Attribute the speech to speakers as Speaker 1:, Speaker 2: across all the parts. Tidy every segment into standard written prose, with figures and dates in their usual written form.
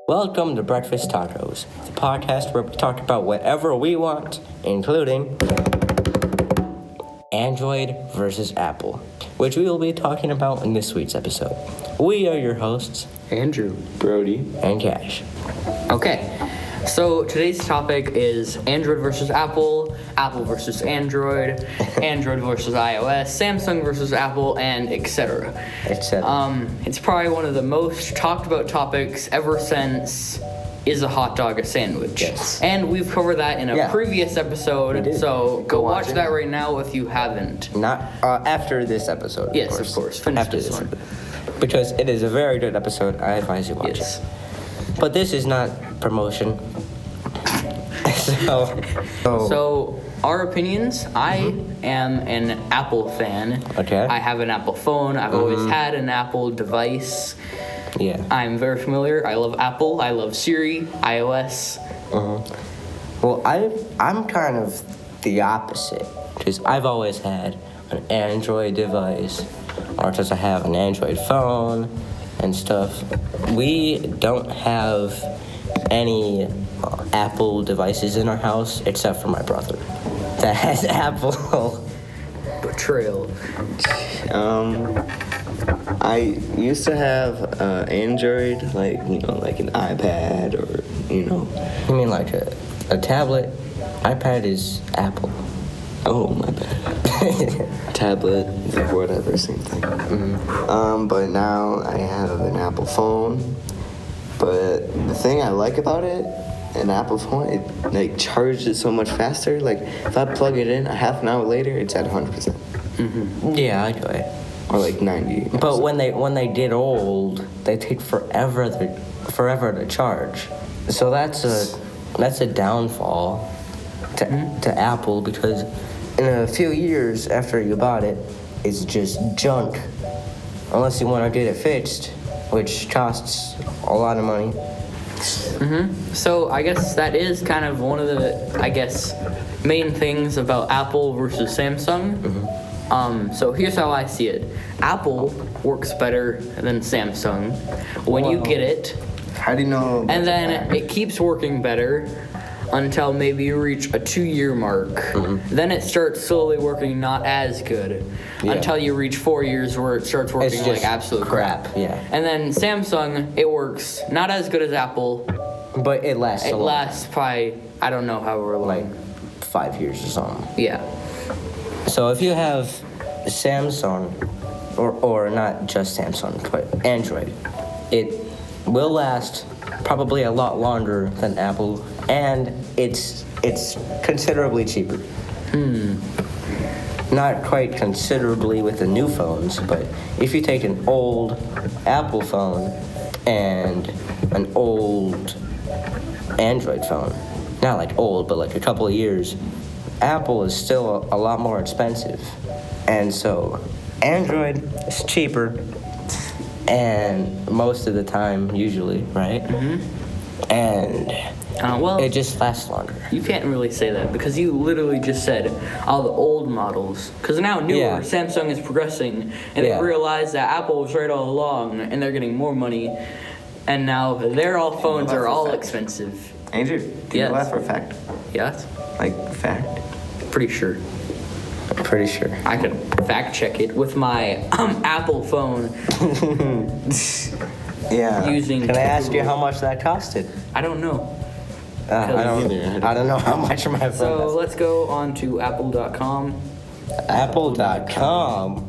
Speaker 1: Welcome to Breakfast Talkos, the podcast where we talk about whatever we want, including Android versus Apple, which we will be talking about in this week's episode. We are your hosts,
Speaker 2: Andrew,
Speaker 3: Brody,
Speaker 1: and Cash.
Speaker 2: Okay, so today's topic is Android versus Apple, Apple versus Android, Android versus iOS, Samsung versus Apple, and etc. It's probably one of the most talked about topics ever since is a hot dog a sandwich?
Speaker 1: Yes.
Speaker 2: And we've covered that in a previous episode, so go watch that right now if you haven't.
Speaker 1: Not after this episode.
Speaker 2: Yes, of course. Finish
Speaker 1: After
Speaker 2: this one.
Speaker 1: Because it is a very good episode. I advise you watch it. But this is not promotion.
Speaker 2: So our opinions, I am an Apple fan.
Speaker 1: Okay.
Speaker 2: I have an Apple phone. I've always had an Apple device.
Speaker 1: Yeah.
Speaker 2: I'm very familiar. I love Apple. I love Siri, iOS.
Speaker 1: Well, I'm kind of the opposite, because I've always had an Android device, or just I have an Android phone and stuff. We don't have any Apple devices in our house except for my brother that has Apple.
Speaker 2: Betrayal.
Speaker 3: I used to have Android, like an iPad or,
Speaker 1: You mean like a tablet? iPad is Apple.
Speaker 3: Oh, my bad. Tablet, whatever, same thing. But now I have an Apple phone. But the thing I like about it, an Apple phone, it charges so much faster. Like, if I plug it in, a half an hour later, it's at 100%.
Speaker 1: Yeah, I do it.
Speaker 3: Or like 90.
Speaker 1: But when they get old, they take forever to charge. So that's a downfall to Apple, because in a few years after you bought it, it's just junk. Unless you want to get it fixed, which costs a lot of money.
Speaker 2: So I guess that is kind of one of the, main things about Apple versus Samsung. So here's how I see it. Apple works better than Samsung when you get it.
Speaker 3: How do you know?
Speaker 2: And then it keeps working better until maybe you reach a 2-year mark. Then it starts slowly working not as good until you reach 4 years where it starts working like absolute crap.
Speaker 1: Yeah.
Speaker 2: And then Samsung, it works not as good as Apple.
Speaker 1: But it lasts a
Speaker 2: It
Speaker 1: long
Speaker 2: lasts probably, I don't know however long.
Speaker 1: like 5 years or something.
Speaker 2: Yeah.
Speaker 1: So if you have Samsung, or not just Samsung, but Android, it will last probably a lot longer than Apple, and it's considerably cheaper. Not quite considerably with the new phones, but if you take an old Apple phone and an old Android phone, not like old, but like a couple of years, Apple is still a lot more expensive. And so Android is cheaper, and most of the time, usually, right? And it just lasts longer.
Speaker 2: You can't really say that because you literally just said all the old models. Because now newer, Samsung is progressing, and they realize that Apple was right all along, and they're getting more money, and now their phones are all expensive.
Speaker 3: Andrew, do you know that for a fact?
Speaker 2: Yes?
Speaker 3: Like, fact?
Speaker 2: Pretty sure.
Speaker 1: Pretty sure.
Speaker 2: I could fact check it with my Apple phone.
Speaker 3: Yeah.
Speaker 2: Using.
Speaker 1: Can I ask you how much that costed?
Speaker 2: I don't know.
Speaker 1: I don't know how much my phone
Speaker 2: So
Speaker 1: cost.
Speaker 2: let's go on to apple.com.
Speaker 1: Apple.com?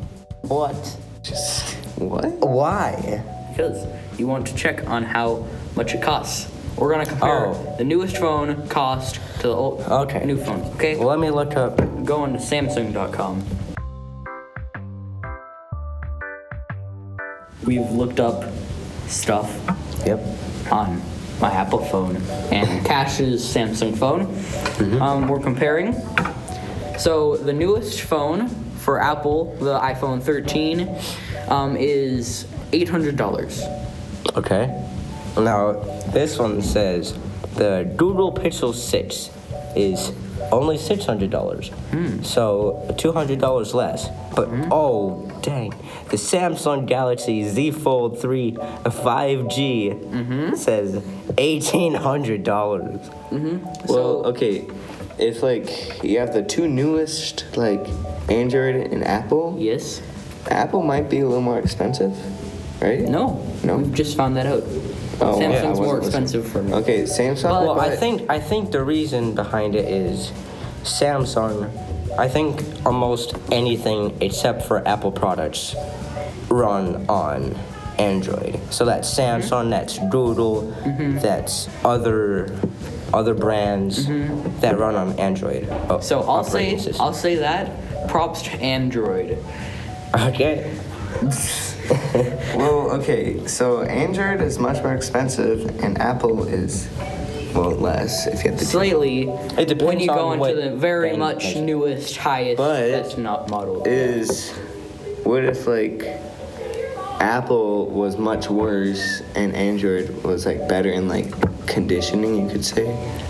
Speaker 1: What?
Speaker 3: Just, what?
Speaker 1: Why?
Speaker 2: Because you want to check on how much it costs. We're going to compare the newest phone cost to the old new phone. Okay?
Speaker 1: Well, let me look up.
Speaker 2: Go on to Samsung.com. We've looked up stuff on my Apple phone and Cash's Samsung phone. We're comparing. So the newest phone for Apple, the iPhone 13, is $800.
Speaker 1: Okay. Now, this one says the Google Pixel 6 is only $600. So $200 less. But oh dang, the Samsung Galaxy Z Fold 3 5G says $1,800.
Speaker 3: Well, okay, if like you have the two newest, like Android and Apple,
Speaker 2: Yes.
Speaker 3: Apple might be a little more expensive, right?
Speaker 2: No.
Speaker 3: No?
Speaker 2: We've just found that out.
Speaker 3: Oh, yeah, I
Speaker 2: Samsung's
Speaker 3: wasn't
Speaker 2: more
Speaker 3: listening.
Speaker 2: expensive for me.
Speaker 3: Okay, Samsung.
Speaker 1: Well, I
Speaker 3: but-
Speaker 1: think the reason behind it is Samsung. I think almost anything except for Apple products run on Android. So that's Samsung, that's Doodle, that's other brands that run on Android.
Speaker 2: So
Speaker 1: operating system.
Speaker 2: I'll say that. Props to Android.
Speaker 1: Okay.
Speaker 3: Well, okay, so Android is much more expensive, and Apple is, well, less if you have the two.
Speaker 2: Slightly.
Speaker 1: It depends
Speaker 2: when you
Speaker 1: on
Speaker 2: go into
Speaker 1: what
Speaker 2: the very
Speaker 1: brand
Speaker 2: much
Speaker 1: it is.
Speaker 2: newest, highest,
Speaker 3: But
Speaker 2: that's not model.
Speaker 3: What if like Apple was much worse and Android was like better in like conditioning, you could say?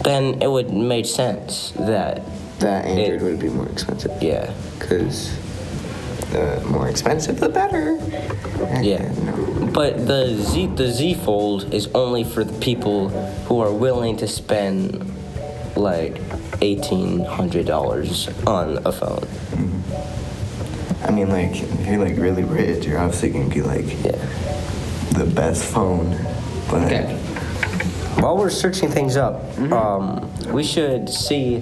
Speaker 1: Then it would make sense that
Speaker 3: Android would be more expensive.
Speaker 1: yeah.
Speaker 3: Because the more expensive, the better.
Speaker 1: Yeah.
Speaker 3: No.
Speaker 1: But the Z Fold is only for the people who are willing to spend like $1,800 on a phone.
Speaker 3: I mean, like, if you're like really rich, you're obviously gonna get like the best phone. But
Speaker 2: Okay.
Speaker 1: While we're searching things up, we should see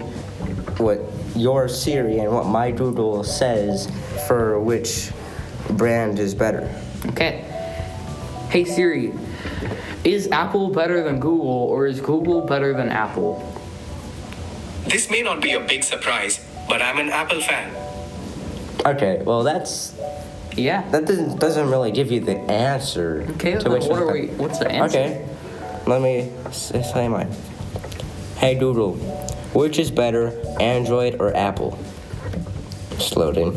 Speaker 1: what your Siri and what my Google says for which brand is better.
Speaker 2: Okay. Hey Siri, is Apple better than Google or is Google better than Apple?
Speaker 4: This may not be a big surprise, but I'm an Apple fan.
Speaker 1: Okay, well that
Speaker 2: Yeah.
Speaker 1: doesn't really give you the answer.
Speaker 2: Okay,
Speaker 1: to
Speaker 2: then
Speaker 1: which
Speaker 2: what
Speaker 1: one-
Speaker 2: are we? What's the answer?
Speaker 1: Okay, let me say mine. Hey Google, which is better, Android or Apple? It's loading.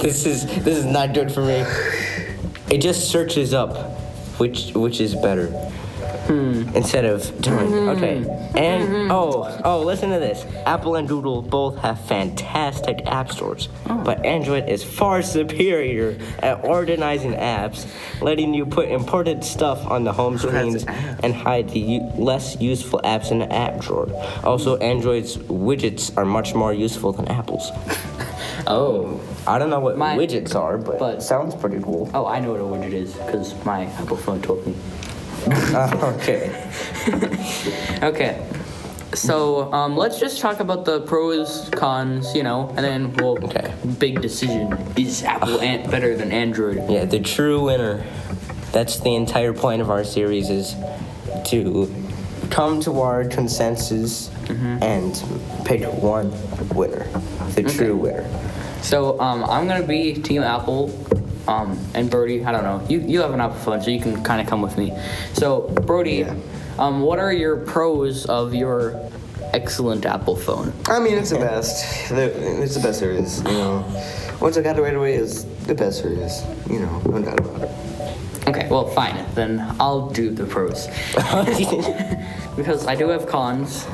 Speaker 1: This is not good for me. It just searches up which is better. Instead of doing okay. And listen to this. Apple and Google both have fantastic app stores, but Android is far superior at organizing apps, letting you put important stuff on the home screens and hide the less useful apps in the app drawer. Also, Android's widgets are much more useful than Apple's.
Speaker 2: Oh.
Speaker 1: I don't know what
Speaker 2: Mine-
Speaker 1: widgets are, but it sounds pretty cool.
Speaker 2: Oh, I know what a widget is because my Apple phone told me.
Speaker 1: Okay.
Speaker 2: Okay. So let's just talk about the pros, cons, and then we'll big decision. Is Apple better than Android?
Speaker 1: Yeah, the true winner. That's the entire point of our series, is to come to our consensus and pick one winner, the true winner.
Speaker 2: So I'm gonna be Team Apple. And Brody, I don't know. You have an Apple phone, so you can kind of come with me. So Brody, what are your pros of your excellent Apple phone?
Speaker 3: I mean, it's the best. It's the best there is. Once I got it right away, it's the best there is. No doubt about it.
Speaker 2: Okay, well, fine. Then I'll do the pros because I do have cons.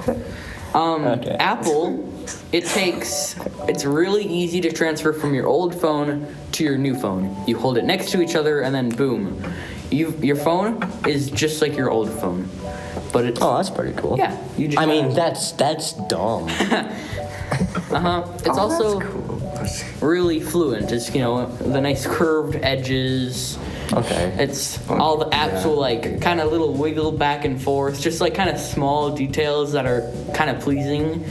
Speaker 2: Apple, it's really easy to transfer from your old phone to your new phone. You hold it next to each other and then boom. Your phone is just like your old phone. But it's
Speaker 1: that's pretty cool.
Speaker 2: Yeah. You just
Speaker 1: that's dumb.
Speaker 2: It's also really fluent. It's the nice curved edges.
Speaker 1: Okay.
Speaker 2: It's all the apps will kind of little wiggle back and forth, just kind of small details that are kind of pleasing.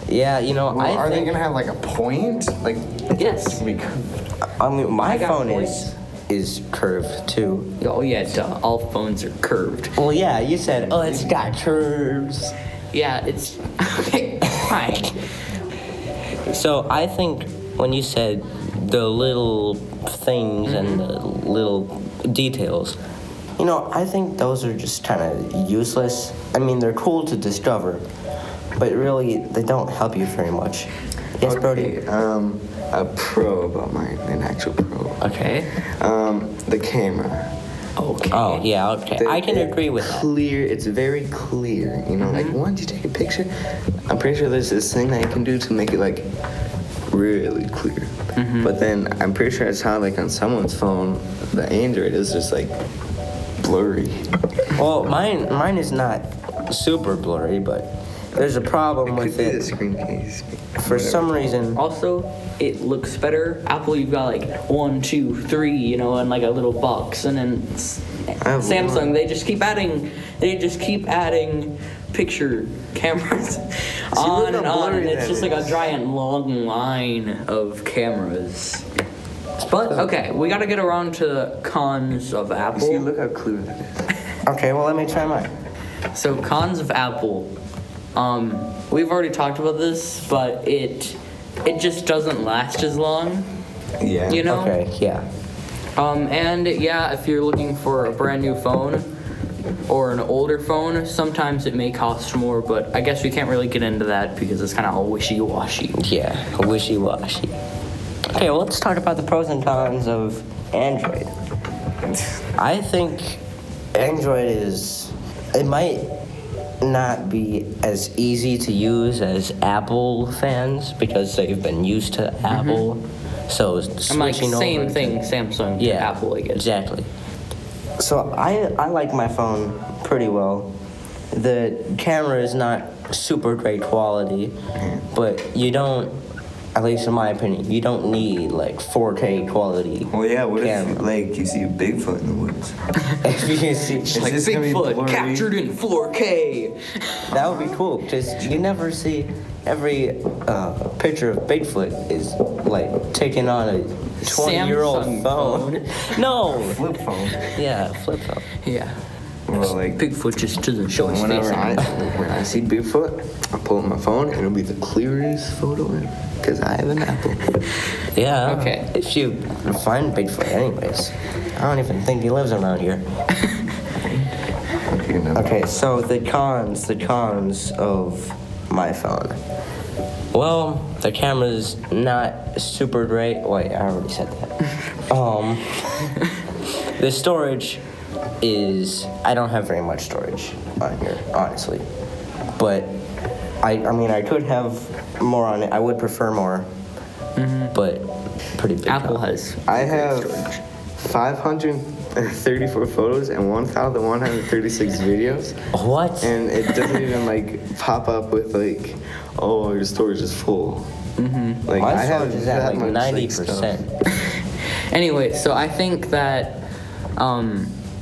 Speaker 1: Yeah,
Speaker 3: Are they gonna have like a point? Like,
Speaker 2: Yes.
Speaker 1: I mean, my
Speaker 2: got
Speaker 1: phone
Speaker 2: points.
Speaker 1: is curved too.
Speaker 2: Oh yeah, duh. All phones are curved.
Speaker 1: Well, yeah, you said, it's got curves.
Speaker 2: Yeah, it's okay. Fine.
Speaker 1: So I think when you said the little things and the little details, I think those are just kind of useless. I mean, they're cool to discover, but really they don't help you very much. Yes, Brody?
Speaker 3: A pro about mine, an actual pro.
Speaker 1: Okay.
Speaker 3: The camera.
Speaker 2: Okay.
Speaker 1: Oh, yeah, okay. I can agree with that.
Speaker 3: Clear. It's very clear. You know, like once you take a picture, I'm pretty sure there's this thing that you can do to make it like really clear. But then I'm pretty sure it's how like on someone's phone, the Android is just like blurry.
Speaker 1: Well, mine is not super blurry, but there's a problem with
Speaker 3: Could be the
Speaker 1: it.
Speaker 3: screen case.
Speaker 1: For some reason,
Speaker 2: Also, it looks better. Apple, you've got like 1, 2, 3, you know, and like a little box, and then Samsung, they just keep adding picture cameras on and on, and it's just like a giant long line of cameras. But okay, we got to get around to the cons of Apple.
Speaker 3: See, look how clear that is.
Speaker 1: okay, well, let me try mine.
Speaker 2: So cons of Apple. We've already talked about this, but it just doesn't last as long.
Speaker 3: Yeah.
Speaker 2: You know?
Speaker 1: Okay, yeah.
Speaker 2: And yeah, if you're looking for a brand new phone or an older phone, sometimes it may cost more, but I guess we can't really get into that because it's kind of all wishy-washy.
Speaker 1: Yeah, wishy-washy. Okay, well, let's talk about the pros and cons of Android. I think Android it might not be as easy to use as Apple fans because they've been used to Apple. So
Speaker 2: I'm like,
Speaker 1: switching
Speaker 2: same
Speaker 1: over
Speaker 2: thing, Samsung to
Speaker 1: yeah,
Speaker 2: Apple, I guess.
Speaker 1: Exactly. So I like my phone pretty well. The camera is not super great quality, but you don't, at least in my opinion, you don't need like 4K quality.
Speaker 3: Well, yeah. What
Speaker 1: camera.
Speaker 3: if like you see a Bigfoot in the woods?
Speaker 1: If you can see,
Speaker 2: It's like
Speaker 3: this gonna be
Speaker 2: Bigfoot
Speaker 3: blurry?
Speaker 2: captured in 4K.
Speaker 1: that would be cool because you never see every picture of Bigfoot is like taken on a 20-year-old
Speaker 2: Samsung
Speaker 1: phone. No,
Speaker 3: Flip phone.
Speaker 1: yeah, flip phone.
Speaker 2: Yeah.
Speaker 3: Well, like
Speaker 2: Bigfoot just doesn't show his face
Speaker 3: whenever
Speaker 2: anymore.
Speaker 3: when I see Bigfoot, I pull up my phone and it'll be the clearest photo ever because I have an Apple.
Speaker 1: Yeah.
Speaker 2: Okay.
Speaker 1: If you find Bigfoot, anyways, I don't even think he lives around here.
Speaker 3: You know.
Speaker 1: Okay, so the cons of my phone. Well, the camera's not super great. Wait, I already said that. The storage is, I don't have very much storage on here, honestly. But I mean, I could have more on it. I would prefer more. But pretty big.
Speaker 2: Apple
Speaker 1: con.
Speaker 2: has.
Speaker 3: I have 534 photos and 1,136 videos,
Speaker 1: What?
Speaker 3: and it doesn't even like pop up with like, oh, your storage is full. Like
Speaker 1: My
Speaker 3: I have
Speaker 1: storage is at
Speaker 3: that
Speaker 1: like
Speaker 3: much,
Speaker 1: 90%.
Speaker 2: Anyway, so I think that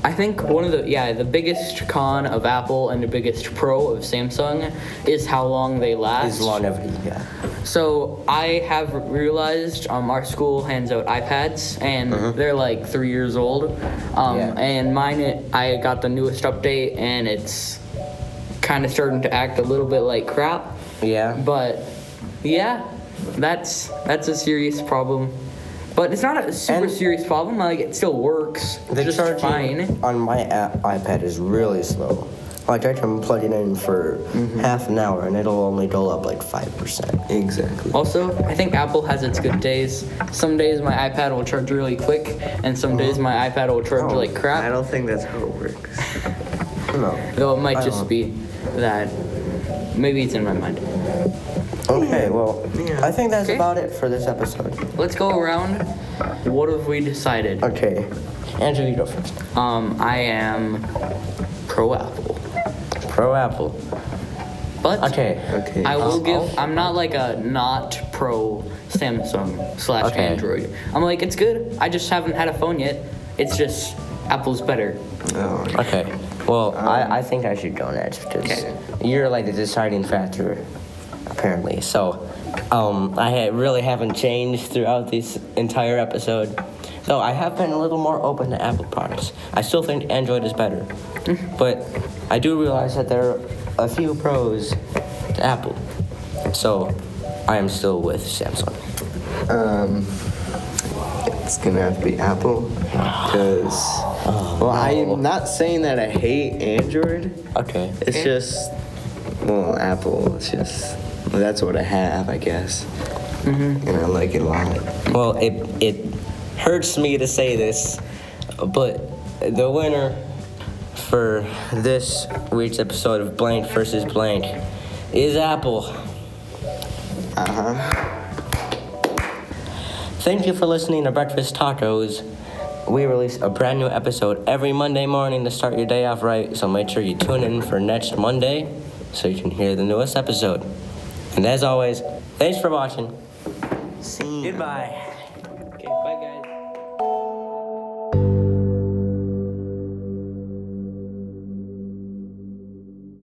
Speaker 2: I think one of the biggest con of Apple and the biggest pro of Samsung is how long they last.
Speaker 1: Is longevity, yeah.
Speaker 2: So I have realized our school hands out iPads and they're like 3 years old.
Speaker 1: Yeah.
Speaker 2: And mine, I got the newest update and it's kind of starting to act a little bit like crap.
Speaker 1: Yeah.
Speaker 2: But yeah, that's a serious problem. But it's not a super
Speaker 1: And-
Speaker 2: serious problem. Like it still works.
Speaker 1: The
Speaker 2: just
Speaker 1: charging
Speaker 2: fine.
Speaker 1: on my iPad is really slow. Like I can plug it in for half an hour and it'll only go up like 5%.
Speaker 3: Exactly.
Speaker 2: Also, I think Apple has its good days. Some days my iPad will charge really quick, and some days my iPad will charge like
Speaker 3: I
Speaker 2: crap.
Speaker 3: don't think that's how it works.
Speaker 1: No.
Speaker 2: Though it might
Speaker 1: I
Speaker 2: just
Speaker 1: don't.
Speaker 2: be that. Maybe it's in my mind.
Speaker 1: Okay, well,
Speaker 3: Yeah.
Speaker 1: I think that's
Speaker 2: Okay.
Speaker 1: about it for this episode.
Speaker 2: Let's go around. What have we decided?
Speaker 1: Okay. Andrew, you go first.
Speaker 2: I am pro Apple,
Speaker 1: Pro Apple.
Speaker 2: but
Speaker 1: Okay.
Speaker 3: Okay.
Speaker 2: I will
Speaker 1: I'll-
Speaker 2: give. I'm not like a not pro Samsung /
Speaker 1: Okay.
Speaker 2: Android. I'm like it's good. I just haven't had a phone yet. It's just Apple's better.
Speaker 3: Oh,
Speaker 1: Okay. Well, I think I should go next because
Speaker 2: Okay.
Speaker 1: you're like the deciding factor, apparently. So, really haven't changed throughout this entire episode. Though I have been a little more open to Apple products. I still think Android is better. But I do realize that there are a few pros to Apple. So, I am still with Samsung.
Speaker 3: It's gonna have to be Apple because I'm not saying that I hate Android.
Speaker 1: Okay.
Speaker 3: It's
Speaker 2: Okay.
Speaker 3: just Apple. It's just that's what I have, I guess, and I like it a lot.
Speaker 1: Well, it hurts me to say this, but The winner for this week's episode of Blank versus Blank is Apple. Thank you for listening to Breakfast Tacos. We release a brand new episode every Monday morning to start your day off right, so make sure you tune in for next Monday so you can hear the newest episode. And as always, thanks for watching.
Speaker 3: See ya.
Speaker 1: Goodbye.